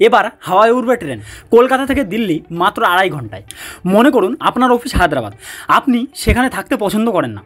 এবার হাওয়ায় উড়বে ট্রেন কলকাতা থেকে দিল্লি মাত্র 2.5 ঘন্টায়। মনে করুন আপনার অফিস হায়দ্রাবাদ, আপনি সেখানে থাকতে পছন্দ করেন না,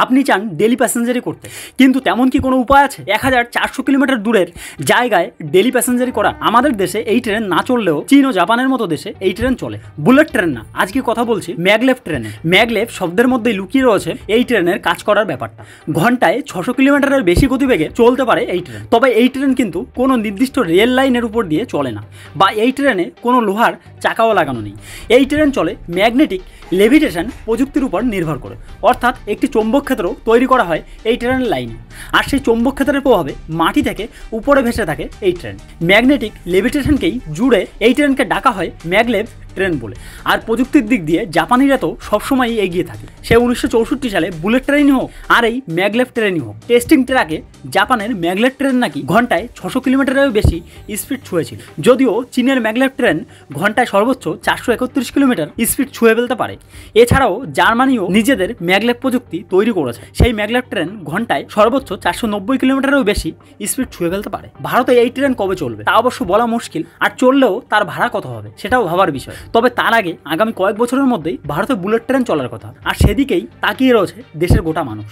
আপনি চান ডেলি প্যাসেঞ্জারি করতে, কিন্তু তেমন কি কোনো উপায় আছে? 1400 কিলোমিটার দূরের জায়গায় ডেলি প্যাসেঞ্জারি করা? আমাদের দেশে এই ট্রেন না চললেও চীন ও জাপানের মতো দেশে এই ট্রেন চলে। বুলেট ট্রেন না, আজকে কথা বলছি ম্যাগলেভ ট্রেনে। ম্যাগলেভ শব্দের মধ্যেই লুকিয়ে রয়েছে এই ট্রেনের কাজ করার ব্যাপারটা। ঘন্টায় 600 কিলোমিটারের বেশি গতিবেগে চলতে পারে এই ট্রেন। তবে এই ট্রেন কিন্তু কোনো নির্দিষ্ট রেল লাইনের উপর দিয়ে চলে না, বা এই ট্রেনে কোনো লোহার চাকাও লাগানো নেই। এই ট্রেন চলে ম্যাগনেটিক লেভিটেশন প্রযুক্তির উপর নির্ভর করে, অর্থাৎ একটি চৌম্বক ক্ষেত্র তৈরি করা হয় এই ট্রেনের লাইনে, আর সেই চৌম্বক ক্ষেত্রের প্রভাবে মাটি থেকে উপরে ভেসে থাকে এই ট্রেন। ম্যাগনেটিক লেভিটেশনকেই জুড়ে এই ট্রেনকে ডাকা হয় ম্যাগলেভ ট্রেন বলে। আর প্রযুক্তির দিক দিয়ে জাপানিরা তো সবসময়ই এগিয়ে থাকে, সে 1964 সালে বুলেট ট্রেনই হোক আর এই ম্যাগলেভ ট্রেনই হোক। টেস্টিং ট্র্যাকে জাপানের ম্যাগলেভ ট্রেন নাকি ঘন্টায় 600 কিলোমিটারেরও বেশি স্পিড ছুঁয়েছিল, যদিও চীনের ম্যাগলেভ ট্রেন ঘন্টায় সর্বোচ্চ 431 কিলোমিটার স্পিড ছুঁয়ে ফেলতে পারে। এছাড়াও জার্মানিও নিজেদের ম্যাগলেভ প্রযুক্তি তৈরি করেছে, সেই ম্যাগলেভ ট্রেন ঘন্টায় সর্বোচ্চ 490 কিলোমিটারেরও বেশি স্পিড ছুঁয়ে ফেলতে পারে। ভারতে এই ট্রেন কবে চলবে তা অবশ্য বলা মুশকিল, আর চললেও তার ভাড়া কত হবে সেটাও ভাবার বিষয়। তবে তার আগে আগামী কয়েক বছরের মধ্যেই ভারতে বুলেট ট্রেন চলার কথা, আর সেদিকেই তাকিয়ে রয়েছে দেশের গোটা মানুষ।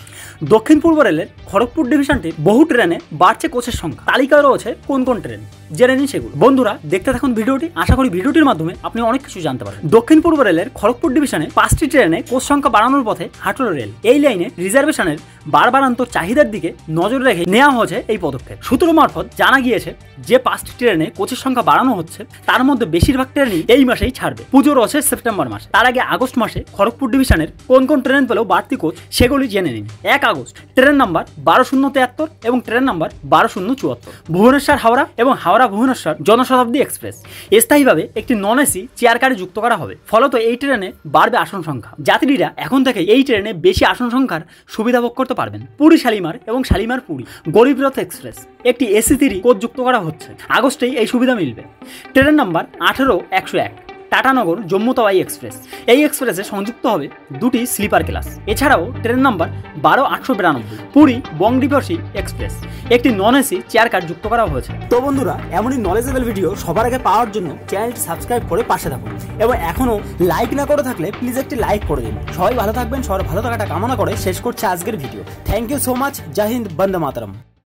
দক্ষিণ পূর্ব রেলের খড়গপুর ডিভিশনটির বহু ট্রেনে বাড়ছে কোচের সংখ্যা। তালিকায় রয়েছে কোন কোন ট্রেন, জেনে নিন সেগুলো। বন্ধুরা দেখতে থাকুন ভিডিওটি, আশা করি ভিডিওটির মাধ্যমে আপনি অনেক কিছু জানতে পারবেন। দক্ষিণ পূর্ব রেলের খড়গপুর ডিভিশনে 5টি ট্রেনে কোচ সংখ্যা বাড়ানোর পথে হাঁটল রেল। এই লাইনে রিজার্ভেশনের বাড়বাড়ন্ত চাহিদার দিকে নজর রেখে নেওয়া হয়েছে এই পদক্ষেপ। সূত্র মারফত জানা গিয়েছে যে 5টি ট্রেনে কোচের সংখ্যা বাড়ানো হচ্ছে, তার মধ্যে বেশিরভাগ ট্রেনই এই মাসেই ছাড়বে। পুজো রয়েছে সেপ্টেম্বর মাসে, তার আগে আগস্ট মাসে খড়গপুর ডিভিশনের কোন কোন ট্রেন পেলেও বাড়তি কোচ সেগুলি জেনে নিন। 1 আগস্ট ট্রেন নাম্বার 12073 এবং ট্রেন নাম্বার 12074 ভুবনেশ্বর হাওড়া এবং হাওড়া ভুবনেশ্বর জনশতাব্দী এক্সপ্রেস। স্থায়ীভাবে একটি নন এসি চেয়ার কারে যুক্ত করা হবে, ফলত এই ট্রেনে বাড়বে আসন সংখ্যা। যাত্রীরা এখন থেকে এই ট্রেনে বেশি আসন সংখ্যার সুবিধা ভোগ করতে পারবেন। পুরী শালিমার এবং শালিমার পুরী গরিবরথ এক্সপ্রেস একটি এসি 3 কোচ যুক্ত করা হচ্ছে, আগস্টেই এই সুবিধা মিলবে। Train number 18101 Tatanagar Jammu Tawi express. এই এক্সপ্রেসে সংযুক্ত হবে 2টি স্লিপার ক্লাস। এছাড়াও ট্রেন নাম্বার 12892 পুরী বংডিপসি এক্সপ্রেস একটি নন এসি চেয়ার কার যুক্ত করা হয়েছে। তো বন্ধুরা, এমনই নলেজেবল ভিডিও সবার আগে পাওয়ার জন্য চ্যানেলটি সাবস্ক্রাইব করে পাশে থাকুন, এবং এখনও লাইক না করে থাকলে প্লিজ একটি লাইক করে দিন। সবাই ভালো থাকবেন, সবার ভালো থাকাটা কামনা করে শেষ করছে আজকের video. Thank you so much. জয় হিন্দ, বন্দে মাতরম।